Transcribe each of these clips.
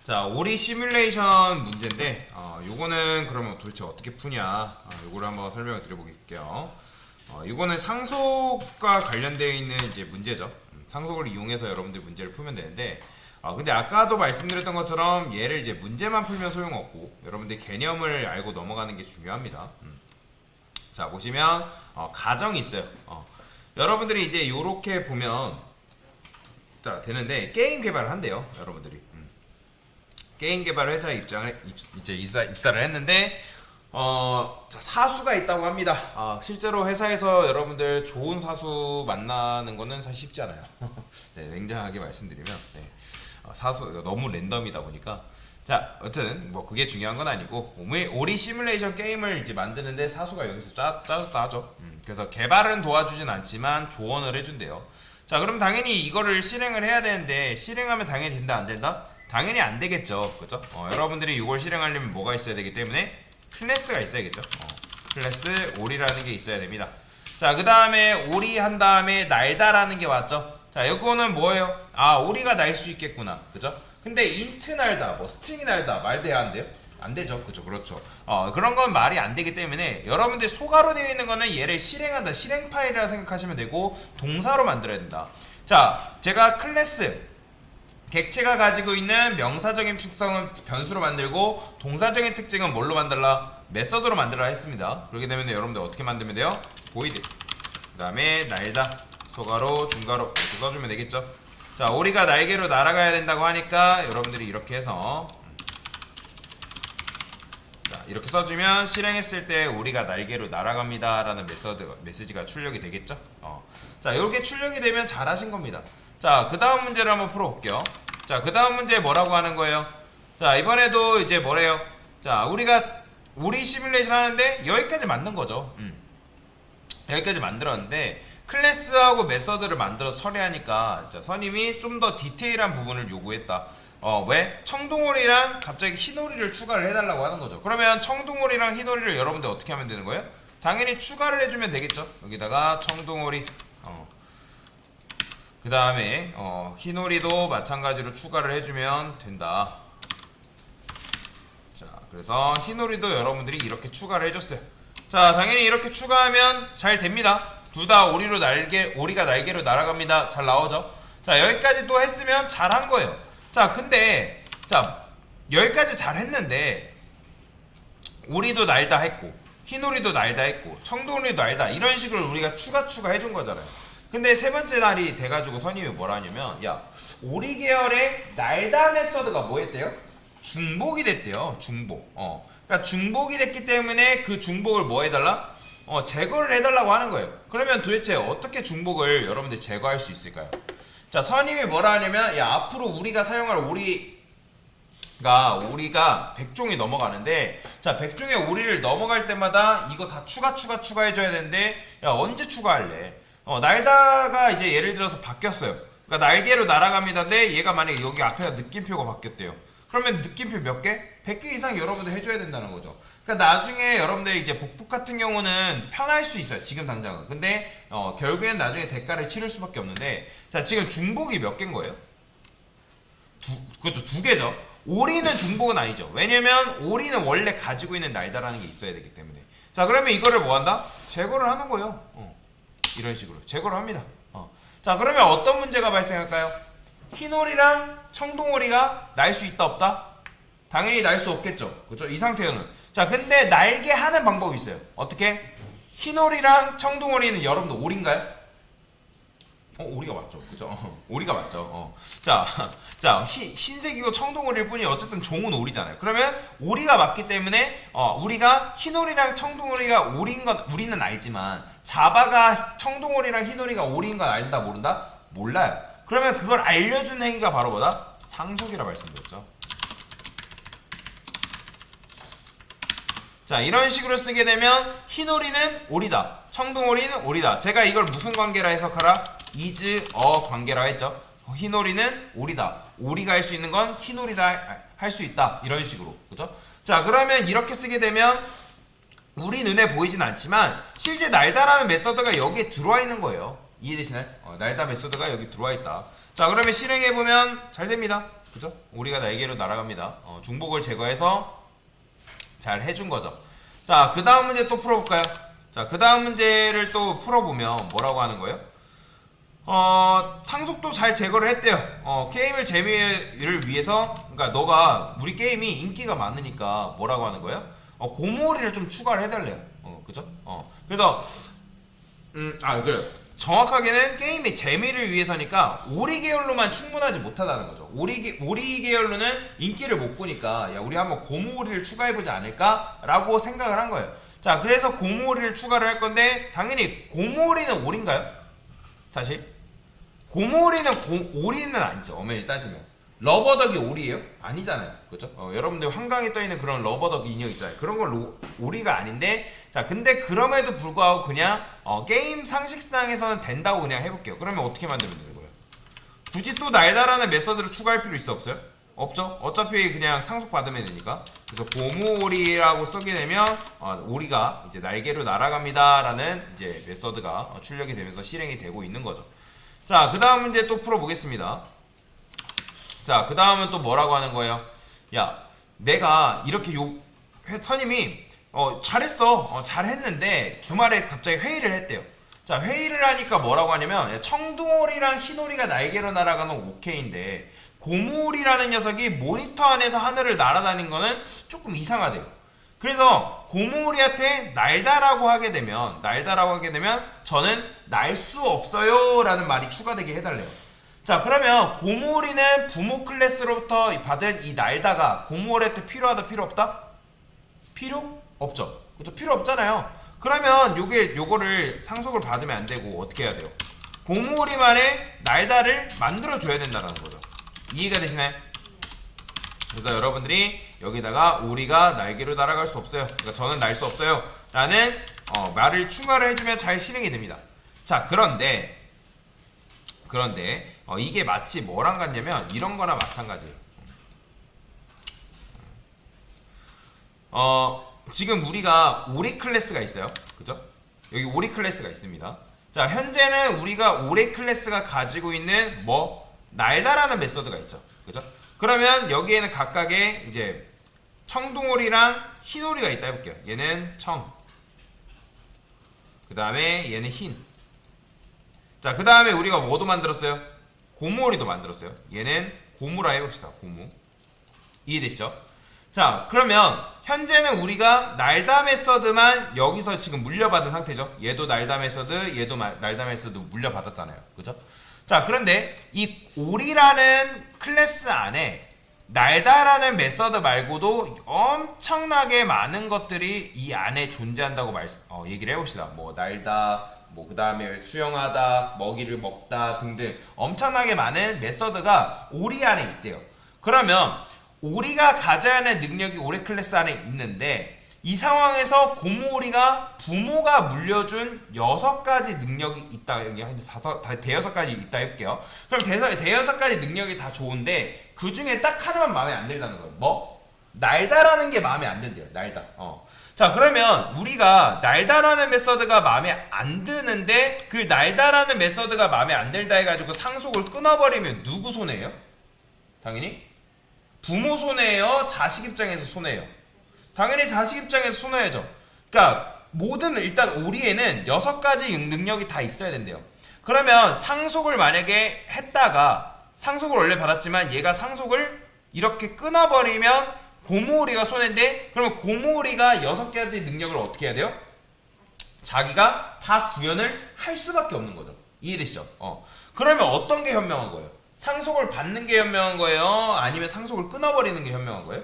자, 오리 시뮬레이션 문제인데 요거는 그러면 도대체 어떻게 푸냐, 요거를 한번 설명을 드려볼게요. 요거는 상속과 관련되어 있는 이제 문제죠. 상속을 이용해서 여러분들 문제를 풀면 되는데, 근데 아까도 말씀드렸던 것처럼 얘를 이제 문제만 풀면 소용없고 여러분들 개념을 알고 넘어가는 게 중요합니다. 자, 보시면 가정이 있어요. 여러분들이 이제 요렇게 보면 자 되는데, 게임 개발을 한대요, 여러분들이. 게임 개발 회사에 입사를 했는데 사수가 있다고 합니다. 실제로 회사에서 여러분들 좋은 사수 만나는 거는 사실 쉽지 않아요. 네, 냉정하게 말씀드리면 사수 너무 랜덤이다 보니까. 자, 여튼 뭐 그게 중요한 건 아니고, 오리 시뮬레이션 게임을 이제 만드는데 사수가 여기서 짜줬다 하죠. 그래서 개발은 도와주진 않지만 조언을 해준대요. 자, 그럼 당연히 이거를 실행을 해야 되는데, 실행하면 당연히 된다 안 된다? 당연히 안 되겠죠, 그죠? 여러분들이 이걸 실행하려면 뭐가 있어야 되기 때문에 클래스가 있어야겠죠. 클래스 오리라는 게 있어야 됩니다. 자, 그 다음에 오리 한 다음에 날다라는 게 왔죠. 자, 이거는 뭐예요? 오리가 날 수 있겠구나, 그죠? 근데 인트 날다, 뭐 스트링 날다 말 돼야 안 돼요? 안 되죠, 그죠? 그렇죠. 그런 건 말이 안 되기 때문에 여러분들 소가로 되어 있는 거는 얘를 실행한다, 실행 파일이라 생각하시면 되고, 동사로 만들어야 된다. 자, 제가 클래스 객체가 가지고 있는 명사적인 특성은 변수로 만들고, 동사적인 특징은 뭘로 만들라? 메서드로 만들라 했습니다. 그렇게 되면 여러분들 어떻게 만들면 돼요? void, 그 다음에 날다, 소가로, 중가로 이렇게 써주면 되겠죠. 자, 오리가 날개로 날아가야 된다고 하니까 여러분들이 이렇게 해서 이렇게 써주면 실행했을 때 오리가 날개로 날아갑니다 라는 메시지가 출력이 되겠죠. 자, 이렇게 출력이 되면 잘하신 겁니다. 자, 그 다음 문제를 한번 풀어볼게요. 자, 그 다음 문제 뭐라고 하는 거예요? 자, 이번에도 이제 뭐래요? 자, 우리 시뮬레이션 하는데 여기까지 만든 거죠. 여기까지 만들었는데, 클래스하고 메서드를 만들어서 처리하니까 선임이 좀 더 디테일한 부분을 요구했다. 왜? 청둥오리랑 갑자기 흰오리를 추가를 해달라고 하는 거죠. 그러면 청둥오리랑 흰오리를 여러분들 어떻게 하면 되는 거예요? 당연히 추가를 해주면 되겠죠. 여기다가 청둥오리, 그 다음에 흰오리도 마찬가지로 추가를 해주면 된다. 자, 그래서 흰오리도 여러분들이 이렇게 추가를 해줬어요. 자, 당연히 이렇게 추가하면 잘 됩니다. 둘 다 오리가 날개로 날아갑니다. 잘 나오죠. 자, 여기까지 또 했으면 잘한 거예요. 자, 근데 자, 여기까지 잘 했는데 오리도 날다 했고 흰오리도 날다 했고 청둥오리도 날다, 이런 식으로 우리가 추가 해준 거잖아요. 근데 세 번째 날이 돼가지고 선임이 뭐라 하냐면, 야, 오리 계열의 날다 메서드가 뭐 했대요? 중복이 됐대요. 중복. 그러니까 중복이 됐기 때문에 그 중복을 뭐 해달라? 제거를 해달라고 하는 거예요. 그러면 도대체 어떻게 중복을 여러분들 제거할 수 있을까요? 자, 선임이 뭐라 하냐면, 야, 앞으로 우리가 사용할 오리가 100종이 넘어가는데, 자, 100종의 오리를 넘어갈 때마다 이거 다 추가해줘야 되는데, 야, 언제 추가할래? 날다가 이제 예를 들어서 바뀌었어요. 그러니까 날개로 날아갑니다인데, 얘가 만약에 여기 앞에가 느낌표가 바뀌었대요. 그러면 느낌표 몇 개? 100개 이상 여러분들 해줘야 된다는 거죠. 그러니까 나중에 여러분들 이제 복붙 같은 경우는 편할 수 있어요, 지금 당장은. 근데 결국엔 나중에 대가를 치를 수밖에 없는데, 자, 지금 중복이 몇 개인 거예요? 그렇죠, 2개죠. 오리는 중복은 아니죠. 왜냐면 오리는 원래 가지고 있는 날다라는 게 있어야 되기 때문에. 자, 그러면 이거를 뭐 한다? 제거를 하는 거예요. 이런 식으로 제거를 합니다. 자, 그러면 어떤 문제가 발생할까요? 흰오리랑 청둥오리가 날 수 있다 없다? 당연히 날 수 없겠죠, 그렇죠? 이 상태에는. 자, 근데 날게 하는 방법이 있어요. 어떻게? 흰오리랑 청둥오리는 여러분들 오리인가요? 오리가 맞죠, 그죠? 오리가 맞죠. 자, 흰색이고 청둥오리일 뿐이 어쨌든 종은 오리잖아요. 그러면 오리가 맞기 때문에 우리가 흰오리랑 청둥오리가 오리인 건 우리는 알지만, 자바가 청둥오리랑 흰오리가 오리인 건 알다 모른다? 몰라요. 그러면 그걸 알려주는 행위가 바로 뭐다? 상속이라 말씀드렸죠. 자, 이런 식으로 쓰게 되면 흰오리는 오리다, 청둥오리는 오리다. 제가 이걸 무슨 관계라 해석하라? is 관계라 했죠. 흰오리는 오리다, 오리가 할 수 있는 건 흰오리다 할 수 있다, 이런 식으로, 그죠? 자, 그러면 이렇게 쓰게 되면 우리 눈에 보이진 않지만 실제 날다라는 메서드가 여기에 들어와 있는 거예요. 이해되시나요? 날다 메소드가 여기 들어와 있다. 자, 그러면 실행해 보면 잘 됩니다. 그죠? 오리가 날개로 날아갑니다. 중복을 제거해서 잘 해준 거죠. 자, 그 다음 문제 또 풀어볼까요? 자, 그 다음 문제를 또 풀어보면 뭐라고 하는 거예요? 상속도 잘 제거를 했대요. 게임을 재미를 위해서, 그러니까 너가 우리 게임이 인기가 많으니까 뭐라고 하는 거예요? 고무오리를 좀 추가를 해달래요. 그죠? 그래서 그래요. 정확하게는 게임의 재미를 위해서니까 오리 계열로만 충분하지 못하다는 거죠. 오리 계열로는 인기를 못 보니까 야, 우리 한번 고무오리를 추가해보지 않을까라고 생각을 한 거예요. 자, 그래서 고무오리를 추가를 할 건데 당연히 고무오리는 오리인가요? 사실 고무오리는 오리는 아니죠. 엄연히 따지면 러버덕이 오리예요? 아니잖아요. 그죠? 여러분들 한강에 떠있는 그런 러버덕 인형 있잖아요. 그런 건 오리가 아닌데, 자, 근데 그럼에도 불구하고 그냥 게임 상식상에서는 된다고 그냥 해볼게요. 그러면 어떻게 만들면 되는 거예요? 굳이 또 날다라는 메서드를 추가할 필요 있어 없어요? 없죠? 어차피 그냥 상속받으면 되니까. 그래서 고무오리라고 쓰게 되면 오리가 이제 날개로 날아갑니다 라는 이제 메서드가 출력이 되면서 실행이 되고 있는 거죠. 자, 그 다음 문제 또 풀어보겠습니다. 자, 그 다음은 또 뭐라고 하는 거예요? 야, 내가 이렇게 선임이 잘했어. 잘했는데 주말에 갑자기 회의를 했대요. 자, 회의를 하니까 뭐라고 하냐면 청둥오리랑 흰오리가 날개로 날아가는 오케이인데 고무오리라는 녀석이 모니터 안에서 하늘을 날아다니는 거는 조금 이상하대요. 그래서 고무오리한테 날다라고 하게 되면 저는 날 수 없어요 라는 말이 추가되게 해달래요. 자, 그러면 고무오리는 부모 클래스로부터 받은 이 날다가 고무오리한테 필요하다 필요 없다? 필요 없죠. 그죠? 필요 없잖아요. 그러면 요거를 상속을 받으면 안 되고 어떻게 해야 돼요? 고무오리만의 날다를 만들어 줘야 된다는 거죠. 이해가 되시나요? 그래서 여러분들이 여기다가 오리가 날개로 날아갈 수 없어요. 그러니까 저는 날 수 없어요 라는 말을 추가를 해주면 잘 실행이 됩니다. 자, 그런데 이게 마치 뭐랑 같냐면 이런 거나 마찬가지예요. 지금 우리가 오리 클래스가 있어요. 그죠? 여기 오리 클래스가 있습니다. 자, 현재는 우리가 오리 클래스가 가지고 있는 날다라는 메서드가 있죠. 그죠? 그러면 여기에는 각각의 이제 청둥오리랑 흰오리가 있다 해볼게요. 얘는 청, 그 다음에 얘는 흰. 자, 그 다음에 우리가 뭐도 만들었어요? 고무오리도 만들었어요. 얘는 고무라 해봅시다. 고무. 이해되시죠? 자, 그러면 현재는 우리가 날다 메서드만 여기서 지금 물려받은 상태죠. 얘도 날다 메서드, 얘도 날다 메서드 물려받았잖아요. 그죠? 자, 그런데 이 오리라는 클래스 안에 날다라는 메서드 말고도 엄청나게 많은 것들이 이 안에 존재한다고 얘기를 해봅시다. 날다, 그 다음에 수영하다, 먹이를 먹다 등등 엄청나게 많은 메서드가 오리 안에 있대요. 그러면 오리가 가져야 하는 능력이 오리 클래스 안에 있는데 이 상황에서 고무오리가 부모가 물려준 6가지 능력이 있다. 여기 한 대여섯 가지 있다 해볼게요. 그럼 대여섯 가지 능력이 다 좋은데 그 중에 딱 하나만 마음에 안 들다는 거예요. 날다라는 게 마음에 안 든대요. 날다. 자, 그러면 우리가 날다라는 메서드가 마음에 안 드는데 그 날다라는 메서드가 마음에 안 들다 해가지고 상속을 끊어버리면 누구 손해예요? 당연히 부모 손해예요? 자식 입장에서 손해예요? 당연히 자식 입장에서 손해야죠. 그러니까 일단 오리에는 6가지 능력이 다 있어야 된대요. 그러면 상속을 만약에 했다가 상속을 원래 받았지만 얘가 상속을 이렇게 끊어버리면 고무오리가 손해인데 그러면 고무오리가 6가지 능력을 어떻게 해야 돼요? 자기가 다 구현을 할 수밖에 없는 거죠. 이해되시죠? 그러면 어떤 게 현명한 거예요? 상속을 받는 게 현명한 거예요? 아니면 상속을 끊어버리는 게 현명한 거예요?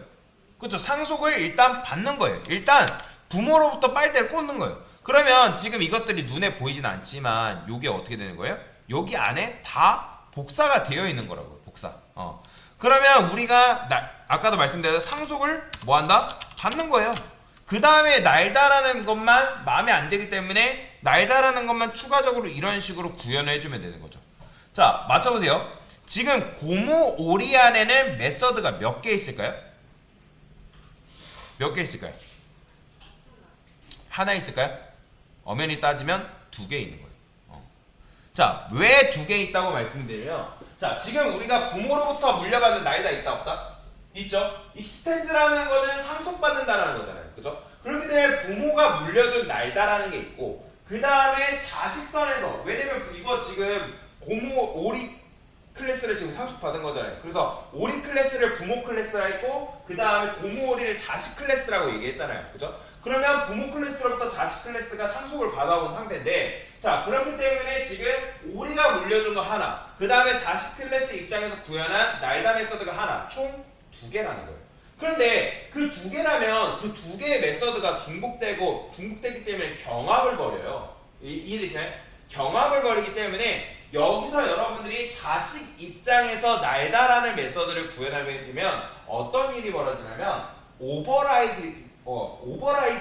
그렇죠. 상속을 일단 받는 거예요. 일단 부모로부터 빨대를 꽂는 거예요. 그러면 지금 이것들이 눈에 보이진 않지만 이게 어떻게 되는 거예요? 여기 안에 다 복사가 되어 있는 거라고요. 복사. 그러면 우리가 아까도 말씀드린 상속을 뭐한다? 받는 거예요. 그 다음에 날다라는 것만 마음에 안 들기 때문에 날다라는 것만 추가적으로 이런 식으로 구현을 해주면 되는 거죠. 자, 맞춰보세요. 지금 고무오리 안에는 메서드가 몇 개 있을까요? 몇 개 있을까요? 하나 있을까요? 엄연히 따지면 2개 있는 거예요. 자, 왜 2개 있다고 말씀드리면 자, 지금 우리가 부모로부터 물려받는 날다 있다 없다? 있죠? 익스텐즈라는 거는 상속받는다라는 거잖아요. 그죠? 그렇게 되면 부모가 물려준 날다라는 게 있고 그 다음에 자식선에서 왜냐면 이거 지금 고모 오리 클래스를 지금 상속받은 거잖아요. 그래서 오리 클래스를 부모 클래스라 했고 그 다음에 고모 오리를 자식 클래스라고 얘기했잖아요. 그죠? 그러면 부모 클래스로부터 자식 클래스가 상속을 받아온 상태인데 자 그렇기 때문에 지금 오리가 물려준 거 하나 그 다음에 자식 클래스 입장에서 구현한 날다 메서드가 하나 총 2개라는 거예요. 그런데 그 2개라면 그 2개의 메서드가 중복되기 때문에 경합을 벌여요. 이해되시나요? 경합을 벌이기 때문에 여기서 여러분들이 자식 입장에서 날다라는 메서드를 구현하게 되면 어떤 일이 벌어지냐면 오버라이드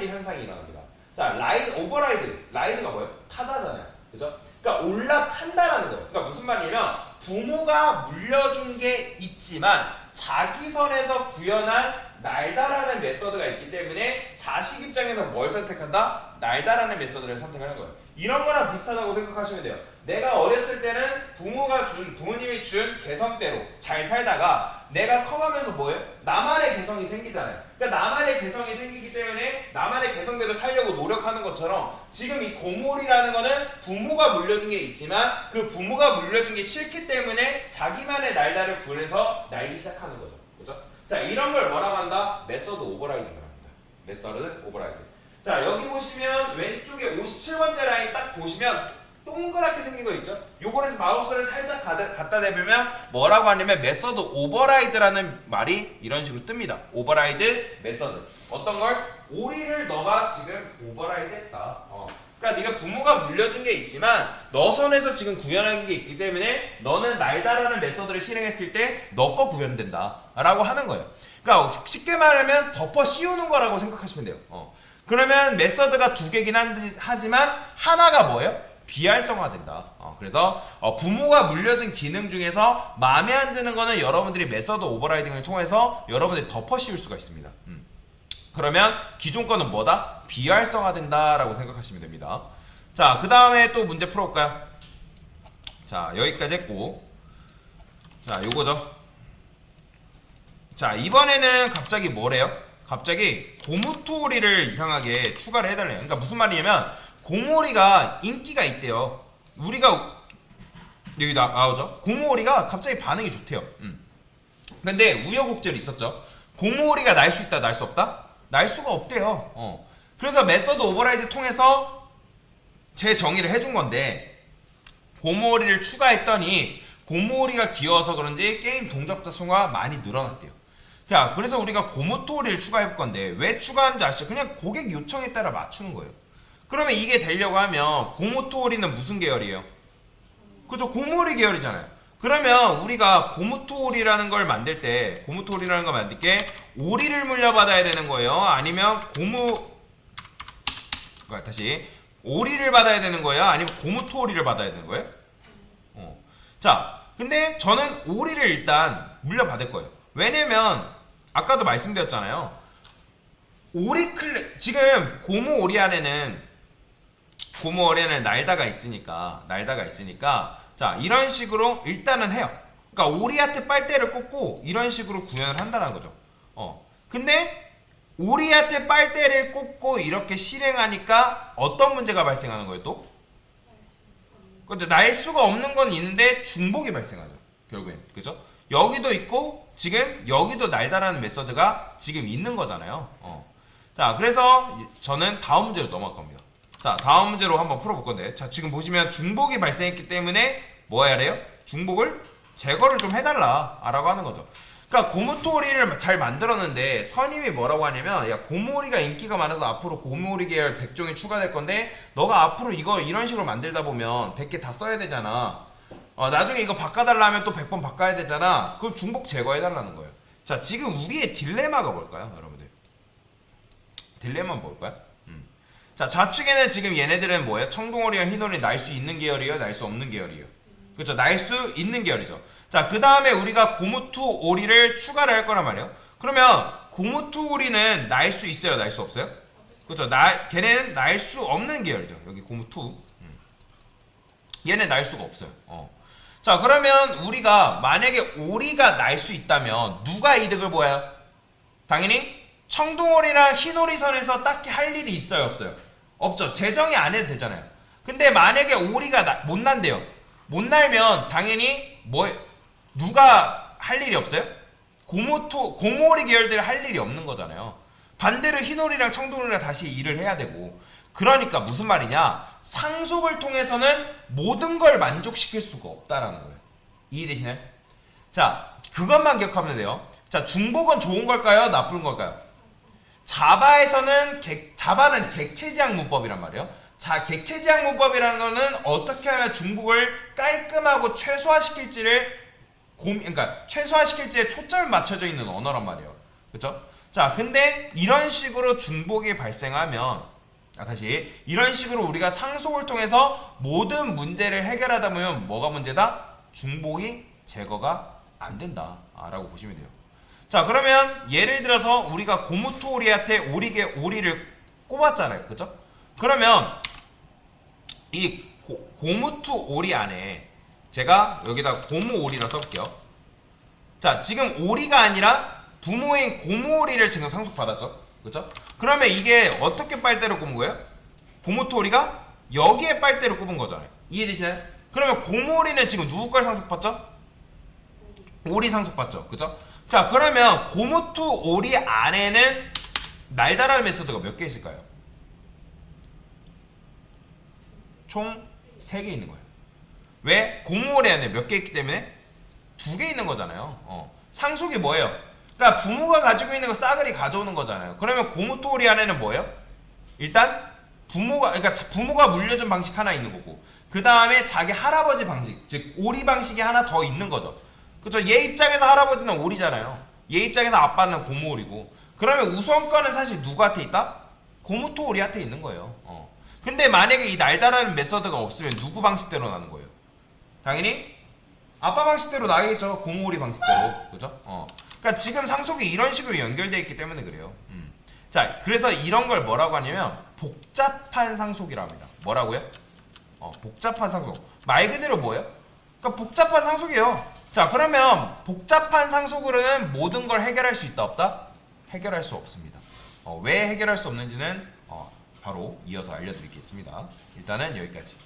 현상이 일어납니다. 자, 라이드가 뭐예요? 타다잖아요. 그죠? 그러니까 올라탄다라는 거예요. 그러니까 무슨 말이냐면 부모가 물려준 게 있지만 자기 선에서 구현한 날다라는 메서드가 있기 때문에 자식 입장에서 뭘 선택한다? 날다라는 메서드를 선택하는 거예요. 이런 거랑 비슷하다고 생각하시면 돼요. 내가 어렸을 때는 부모님이 준 개성대로 잘 살다가 내가 커가면서 뭐예요? 나만의 개성이 생기잖아요. 그러니까 나만의 개성이 생기기 때문에 나만의 개성대로 살려고 노력하는 것처럼 지금 이 고몰이라는 거는 부모가 물려준 게 있지만 그 부모가 물려준 게 싫기 때문에 자기만의 날다를 구해서 날기 시작하는 거죠. 그죠? 자, 이런 걸 뭐라고 한다? 메서드 오버라이딩을 합니다. 메서드 오버라이딩. 자, 여기 보시면 왼쪽에 57번째 라인 딱 보시면 동그랗게 생긴 거 있죠? 요거를 마우스를 살짝 갖다 대면 뭐라고 하냐면 메서드 오버라이드라는 말이 이런 식으로 뜹니다. 오버라이드 메서드. 어떤 걸? 오리를 너가 지금 오버라이드 했다. 그러니까 네가 부모가 물려준 게 있지만 너 손에서 지금 구현한 게 있기 때문에 너는 날다라는 메서드를 실행했을 때 너 거 구현된다 라고 하는 거예요. 그러니까 쉽게 말하면 덮어 씌우는 거라고 생각하시면 돼요. 그러면 메서드가 2개긴 하지만 하나가 뭐예요? 비활성화된다. 그래서 부모가 물려준 기능 중에서 마음에 안 드는 거는 여러분들이 메서드 오버라이딩을 통해서 여러분들이 덮어 씌울 수가 있습니다. 그러면 기존 거는 뭐다? 비활성화된다 라고 생각하시면 됩니다. 자, 그 다음에 또 문제 풀어볼까요? 자, 여기까지 했고 자, 요거죠. 자, 이번에는 갑자기 뭐래요? 갑자기 고무토리를 이상하게 추가를 해달래요. 그러니까 무슨 말이냐면 고무오리가 인기가 있대요. 우리가 여기 나오죠. 고무오리가 갑자기 반응이 좋대요. 근데 우여곡절이 있었죠. 고무오리가 날 수 있다, 날 수 없다? 날 수가 없대요. 그래서 메서드 오버라이드 통해서 재정의를 해준 건데 고무오리를 추가했더니 고무오리가 귀여워서 그런지 게임 동접자 수가 많이 늘어났대요. 자, 그래서 우리가 고무토리를 추가해볼 건데 왜 추가하는지 아시죠? 그냥 고객 요청에 따라 맞추는 거예요. 그러면 이게 되려고 하면 고무토리는 무슨 계열이에요? 그죠? 고무오리 계열이잖아요. 그러면 우리가 고무토리라는 걸 만들 때 오리를 물려받아야 되는 거예요? 아니면 오리를 받아야 되는 거예요? 아니면 고무토리를 받아야 되는 거예요? 자, 근데 저는 오리를 일단 물려받을 거예요. 왜냐면 아까도 말씀드렸잖아요. 지금 고무오리 안에는 날다가 있으니까 자, 이런 식으로 일단은 해요. 그러니까 오리한테 빨대를 꽂고 이런 식으로 구현을 한다는 거죠. 근데 오리한테 빨대를 꽂고 이렇게 실행하니까 어떤 문제가 발생하는 거예요, 또? 근데 날 수가 없는 건 있는데 중복이 발생하죠. 결국엔. 그죠? 여기도 있고 지금 여기도 날다라는 메서드가 지금 있는 거잖아요. 자, 그래서 저는 다음 문제로 넘어갈 겁니다. 자, 다음 문제로 한번 풀어볼 건데, 자, 지금 보시면 중복이 발생했기 때문에 뭐 해야 돼요? 중복을 제거를 좀 해달라 라고 하는 거죠. 그러니까 고무토리를 잘 만들었는데 선임이 뭐라고 하냐면, 야, 고무오리가 인기가 많아서 앞으로 고무오리 계열 100종이 추가될 건데 너가 앞으로 이거 이런 식으로 만들다 보면 100개 다 써야 되잖아. 나중에 이거 바꿔달라면 또 100번 바꿔야 되잖아. 그럼 중복 제거해달라는 거예요. 자, 지금 우리의 딜레마가 뭘까요, 여러분들? 딜레마는 뭘까요? 자, 좌측에는 지금 얘네들은 뭐예요? 청동오리랑 흰오리 날 수 있는 계열이에요? 날 수 없는 계열이에요? 그렇죠? 날 수 있는 계열이죠. 자, 그 다음에 우리가 고무투 오리를 추가를 할 거란 말이에요. 그러면 고무투 오리는 날 수 있어요? 날 수 없어요? 그렇죠? 걔네는 날 수 없는 계열이죠. 여기 고무투. 얘네 날 수가 없어요. 자, 그러면 우리가 만약에 오리가 날 수 있다면 누가 이득을 보아요? 당연히 청둥오리랑 흰오리선에서 딱히 할 일이 있어요, 없어요? 없죠. 재정이 안 해도 되잖아요. 근데 만약에 오리가 못 난대요. 못 날면 당연히 누가 할 일이 없어요? 고모오리 계열들이 할 일이 없는 거잖아요. 반대로 흰오리랑 청둥오리랑 다시 일을 해야 되고. 그러니까 무슨 말이냐? 상속을 통해서는 모든 걸 만족시킬 수가 없다라는 거예요. 이해되시나요? 자, 그것만 기억하면 돼요. 자, 중복은 좋은 걸까요? 나쁜 걸까요? 자바에서는 자바는 객체지향 문법이란 말이에요. 자, 객체지향 문법이라는 거는 어떻게 하면 중복을 깔끔하고 그러니까 최소화시킬지에 초점이 맞춰져 있는 언어란 말이에요. 그렇죠? 자, 근데 이런 식으로 중복이 발생하면 다시 이런 식으로 우리가 상속을 통해서 모든 문제를 해결하다 보면 뭐가 문제다? 중복이 제거가 안 된다 라고 보시면 돼요. 자, 그러면 예를 들어서 우리가 고무토오리한테 오리를 꼽았잖아요. 그죠? 그러면 이 고무토오리 안에 제가 여기다 고무오리라 써볼게요. 자, 지금 오리가 아니라 부모인 고무오리를 지금 상속받았죠. 그죠? 그러면 이게 어떻게 빨대로 꼽은 거예요? 고무토오리가 여기에 빨대로 꼽은 거잖아요. 이해되시나요? 그러면 고무오리는 지금 누구 걸 상속받죠? 오리 상속받죠. 그죠? 자, 그러면 고무토오리 안에는 날다라는 메소드가 몇 개 있을까요? 총 3개 있는 거예요. 왜? 고무오리 안에 몇 개 있기 때문에 2개 있는 거잖아요. 상속이 뭐예요? 그러니까 부모가 가지고 있는 거 싸그리 가져오는 거잖아요. 그러면 고무토오리 안에는 뭐예요? 일단 부모가 물려준 방식 하나 있는 거고, 그 다음에 자기 할아버지 방식, 즉 오리 방식이 하나 더 있는 거죠. 그렇죠? 얘 입장에서 할아버지는 오리잖아요. 얘 입장에서 아빠는 고무오리고. 그러면 우선권은 사실 누구한테 있다? 고무토오리한테 있는 거예요. 근데 만약에 이 날다라는 메서드가 없으면 누구 방식대로 나는 거예요? 당연히 아빠 방식대로 나겠죠. 고무오리 방식대로. 그죠? 그러니까 지금 상속이 이런 식으로 연결되어 있기 때문에 그래요. 자, 그래서 이런 걸 뭐라고 하냐면 복잡한 상속이라고 합니다. 뭐라고요? 복잡한 상속. 말 그대로 뭐예요? 그러니까 복잡한 상속이에요. 자, 그러면 복잡한 상속으로는 모든 걸 해결할 수 있다 없다? 해결할 수 없습니다. 왜 해결할 수 없는지는 바로 이어서 알려드리겠습니다. 일단은 여기까지.